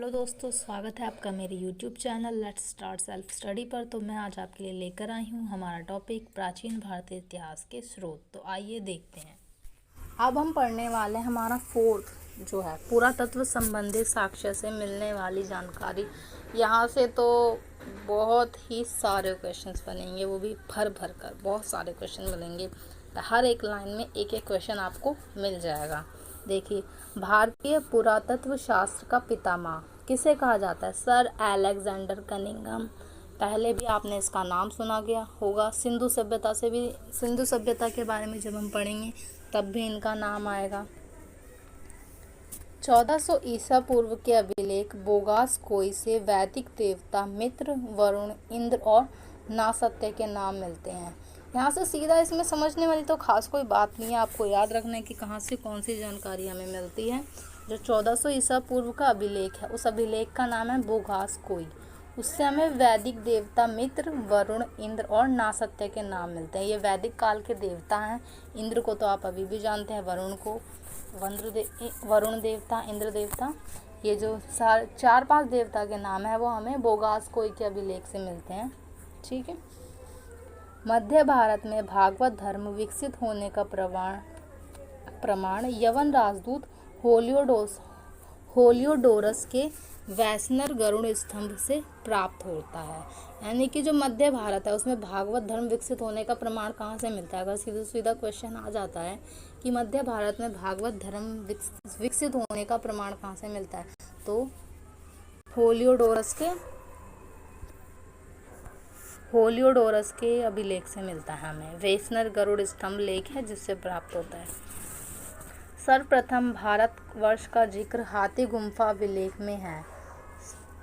Hello दोस्तों, स्वागत है आपका मेरे YouTube channel let's start self study पर। तो मैं आज आपके लिए लेकर आई हूँ हमारा टॉपिक प्राचीन भारतीय इतिहास के स्रोत। तो आइए देखते हैं। अब हम पढ़ने वाले हैं हमारा फोर्थ जो है पुरातत्व संबंधी साक्ष्य से मिलने वाली जानकारी। यहाँ से तो बहुत ही सारे क्वेश्चंस बनेंगे, वो भी भर भर कर बहुत सारे क्वेश्चन मिलेंगे। हर एक लाइन में एक एक क्वेश्चन आपको मिल जाएगा। देखिए, भारतीय पुरातत्व शास्त्र का पितामह किसे कहा जाता है? Sir Alexander Cunningham. पहले भी आपने इसका नाम सुना गया होगा। सिंधु सभ्यता के बारे में जब हम पढ़ेंगे तब भी इनका नाम आएगा। 1400 ईसा पूर्व के अभिलेख बोगास कोई से वैदिक देवता मित्र, वरुण, इंद्र और नासत्य के नाम मिलते हैं। यहाँ से सीधा इसमें समझने वाली तो खास कोई बात नहीं है, आपको याद रखना है कि कहाँ से कौन सी जानकारी हमें मिलती है। जो 1400 ईसा पूर्व का अभिलेख है, उस अभिलेख का नाम है बोगास कोई। उससे हमें वैदिक देवता मित्र, वरुण, इंद्र और नासत्य के नाम मिलते हैं। ये वैदिक काल के देवता हैं। इंद्र को तो आप अभी भी जानते हैं, वरुण को वरुण देवता, इंद्र देवता, ये जो 4-5 देवता के नाम है वो हमें बोगास कोई के अभिलेख से मिलते हैं। ठीक है। मध्य भारत में भागवत धर्म विकसित होने का प्रमाण यवन राजदूत होलियोडोरस के वैश्नर गरुड़ स्तंभ से प्राप्त होता है। यानी कि जो मध्य भारत है उसमें भागवत धर्म विकसित होने का प्रमाण कहाँ से मिलता है? अगर सीधा सीधा क्वेश्चन आ जाता है कि मध्य भारत में भागवत धर्म विकसित होने का प्रमाण कहाँ से मिलता है, तो होलियोडोरस के अभिलेख से मिलता है हमें। वैश्नर गरुड़ स्तंभ लेख है जिससे प्राप्त होता है। सर्वप्रथम भारतवर्ष का जिक्र हाथी गुम्फा अभिलेख में है।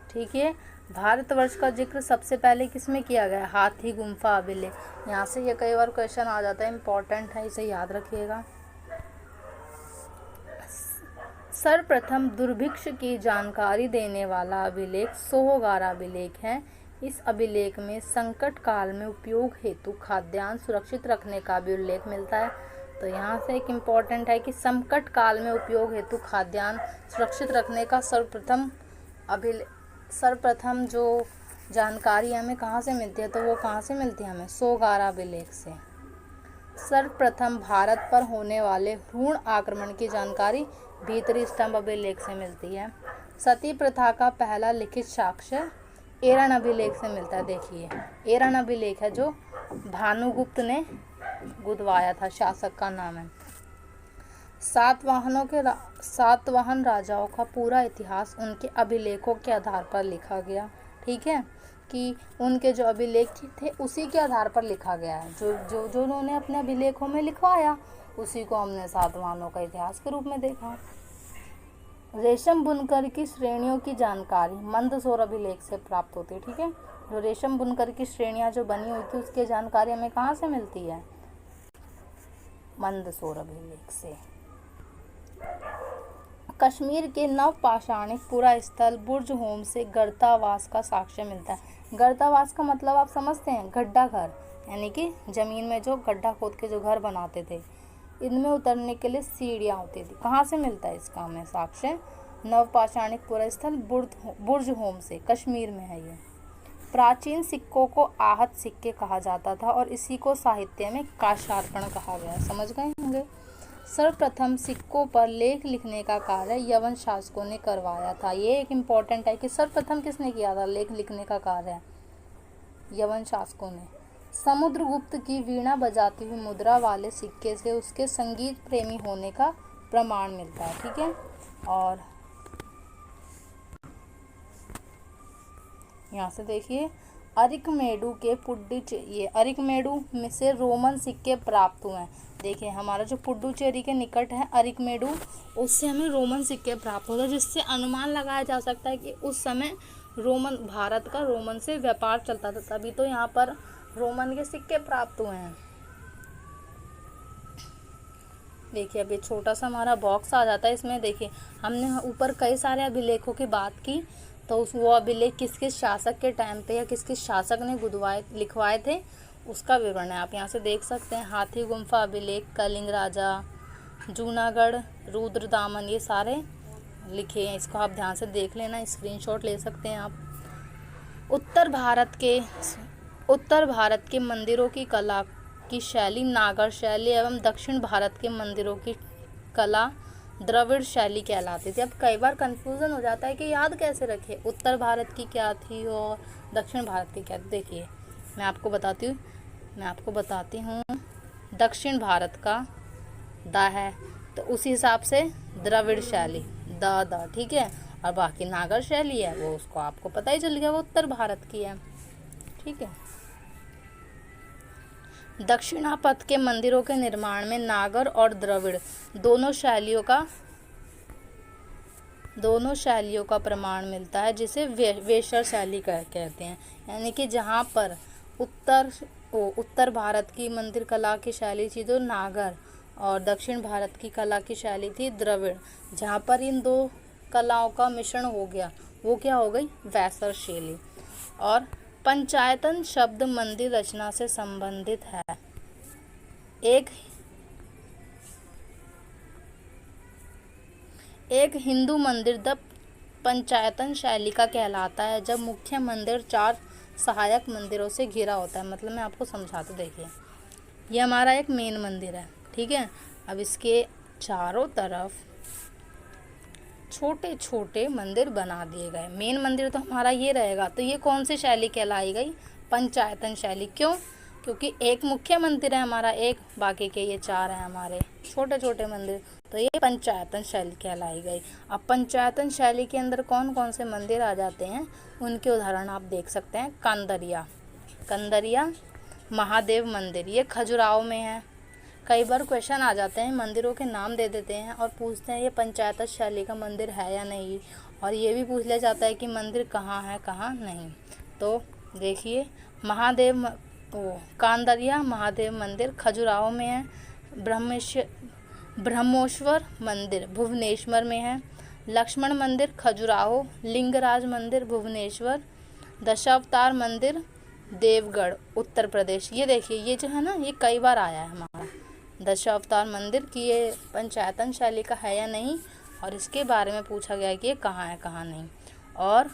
ठीक है, भारतवर्ष का जिक्र सबसे पहले किसमें किया गया? हाथी गुम्फा अभिलेख। यहाँ से ये कई बार क्वेश्चन आ जाता है, इम्पोर्टेंट है, इसे याद रखिएगा। सर्वप्रथम दुर्भिक्ष की जानकारी देने वाला अभिलेख सोहगारा अभिलेख है। इस अभिलेख में संकट काल में उपयोग हेतु खाद्यान्न सुरक्षित रखने का भी उल्लेख मिलता है। तो यहाँ से एक इम्पॉर्टेंट है कि संकट काल में उपयोग हेतु खाद्यान्न सुरक्षित रखने का सर्वप्रथम जो जानकारी हमें कहाँ से मिलती है, तो वो कहाँ से मिलती है? हमें सोहगारा अभिलेख से। सर्वप्रथम भारत पर होने वाले भ्रूण आक्रमण की जानकारी भीतरी स्तंभ अभिलेख से मिलती है। सती प्रथा का पहला लिखित साक्ष्य एरन अभिलेख से मिलता है। देखिए, एरन अभिलेख है जो भानुगुप्त ने गुदवाया था, शासक का नाम है। सातवाहन राजाओं का पूरा इतिहास उनके अभिलेखों के आधार पर लिखा गया। ठीक है, कि उनके जो अभिलेख थे उसी के आधार पर लिखा गया है। जो उन्होंने अपने अभिलेखों में लिखवाया उसी को हमने सातवाहनों का इतिहास के रूप में देखा। रेशम बुनकर की श्रेणियों की जानकारी मंदसौर अभिलेख से प्राप्त होती है। ठीक है, जो रेशम बुनकर की श्रेणियां जो बनी हुई थी उसकी जानकारी हमें कहाँ से मिलती है? मंदसौर अभिलेख से। कश्मीर के नवपाषाणिक पुरा स्थल बुर्ज होम से गर्तावास का साक्ष्य मिलता है। गर्तावास का मतलब आप समझते हैं? गड्ढा घर, यानी कि जमीन में जो गड्ढा खोद के जो घर बनाते थे, इनमें उतरने के लिए सीढ़ियाँ होती थी। कहाँ से मिलता है इसका हमें साक्ष्य? नवपाषाणिक पुरा स्थल बुर्ज होम से, कश्मीर में है ये। प्राचीन सिक्कों को आहत सिक्के कहा जाता था और इसी को साहित्य में काशार्पण कहा गया। समझ गए होंगे। सर्वप्रथम सिक्कों पर लेख लिखने का कार्य यवन शासकों ने करवाया था। ये एक इम्पॉर्टेंट है कि सर्वप्रथम किसने किया था लेख लिखने का कार्य? यवन शासकों ने। समुद्रगुप्त की वीणा बजाती हुई मुद्रा वाले सिक्के से उसके संगीत प्रेमी होने का प्रमाण मिलता है। ठीक है, और यहाँ से देखिए, अरिकमेडु के पुडुचेरी, अरिकमेडु में से रोमन सिक्के प्राप्त हुए हैं। देखिए, हमारा जो पुडुचेरी के निकट है अरिकमेडु, उससे हमें रोमन सिक्के प्राप्त होते हैं, जिससे अनुमान लगाया जा सकता है कि उस समय भारत का रोमन से व्यापार चलता था, तभी तो यहाँ पर रोमन के सिक्के प्राप्त हुए हैं। देखिए, अब ये छोटा सा हमारा बॉक्स आ जाता है। इसमें देखिए, हमने ऊपर कई सारे अभिलेखों की बात की, तो वो अभिलेख किस किस शासक के टाइम पे या किस किस शासक ने लिखवाए थे उसका विवरण है। आप यहाँ से देख सकते हैं। हाथी गुम्फा अभिलेख, कलिंग राजा, जूनागढ़, रुद्रदामन, ये सारे लिखे हैं, इसको आप ध्यान से देख लेना, स्क्रीनशॉट ले सकते हैं आप। उत्तर भारत के मंदिरों की कला की शैली नागर शैली एवं दक्षिण भारत के मंदिरों की कला द्रविड़ शैली कहलाती थी। अब कई बार कंफ्यूजन हो जाता है कि याद कैसे रखें, उत्तर भारत की क्या थी और दक्षिण भारत की क्या थी। देखिए मैं आपको बताती हूँ दक्षिण भारत का द है, तो उसी हिसाब से द्रविड़ शैली द ठीक है, और बाकी नागर शैली है वो उसको आपको पता ही चल गया, वो उत्तर भारत की है, ठीक है। दक्षिणापथ के मंदिरों के निर्माण में नागर और द्रविड़ दोनों शैलियों का प्रमाण मिलता है, जिसे वेशर शैली कहते हैं। यानी कि जहाँ पर उत्तर भारत की मंदिर कला की शैली थी तो नागर, और दक्षिण भारत की कला की शैली थी द्रविड़, जहाँ पर इन दो कलाओं का मिश्रण हो गया वो क्या हो गई, वेशर शैली। और पंचायतन शब्द मंदिर रचना से संबंधित है। एक हिंदू मंदिर द पंचायतन शैली का कहलाता है जब मुख्य मंदिर 4 सहायक मंदिरों से घिरा होता है। मतलब मैं आपको समझाता, देखिए ये हमारा एक मेन मंदिर है, ठीक है। अब इसके चारों तरफ छोटे छोटे मंदिर बना दिए गए। मेन मंदिर तो हमारा ये रहेगा, तो ये कौन सी शैली कहलाई गई, पंचायतन शैली। क्यों, क्योंकि एक मुख्य मंदिर है हमारा, एक बाकी के ये 4 हैं हमारे छोटे छोटे मंदिर, तो ये पंचायतन शैली कहलाई गई। अब पंचायतन शैली के अंदर कौन कौन से मंदिर आ जाते हैं उनके उदाहरण आप देख सकते हैं। कंदरिया महादेव मंदिर, ये खजुराहो में है। कई बार क्वेश्चन आ जाते हैं, मंदिरों के नाम दे देते हैं और पूछते हैं ये पंचायतन शैली का मंदिर है या नहीं, और ये भी पूछ लिया जाता है कि मंदिर कहाँ है कहाँ नहीं। तो देखिए कांदरिया महादेव मंदिर खजुराहो में है। ब्रह्मोश्वर मंदिर भुवनेश्वर में है। लक्ष्मण मंदिर खजुराहो। लिंगराज मंदिर भुवनेश्वर। दशावतार मंदिर देवगढ़ उत्तर प्रदेश। ये देखिए ये जो है ना, ये कई बार आया है हमारा दशावतार मंदिर की ये पंचायतन शैली का है या नहीं, और इसके बारे में पूछा गया कि ये कहाँ है कहाँ नहीं। और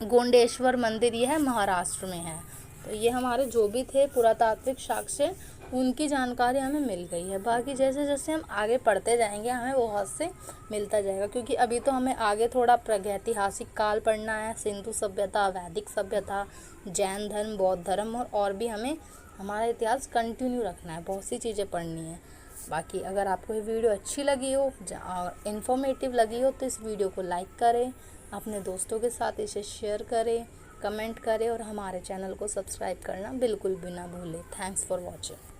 गोंडेश्वर मंदिर ये है महाराष्ट्र में है। तो ये हमारे जो भी थे पुरातात्विक साक्ष्य उनकी जानकारी हमें मिल गई है। बाकी जैसे जैसे हम आगे पढ़ते जाएंगे हमें बहुत से मिलता जाएगा, क्योंकि अभी तो हमें आगे थोड़ा प्रागैतिहासिक काल पढ़ना है, सिंधु सभ्यता, वैदिक सभ्यता, जैन धर्म, बौद्ध धर्म, और भी हमें हमारा इतिहास कंटिन्यू रखना है, बहुत सी चीज़ें पढ़नी है। बाकी अगर आपको ये वीडियो अच्छी लगी हो और इन्फॉर्मेटिव लगी हो तो इस वीडियो को लाइक करें, अपने दोस्तों के साथ इसे शेयर करें, कमेंट करें और हमारे चैनल को सब्सक्राइब करना बिल्कुल भी ना भूलें। Thanks for watching.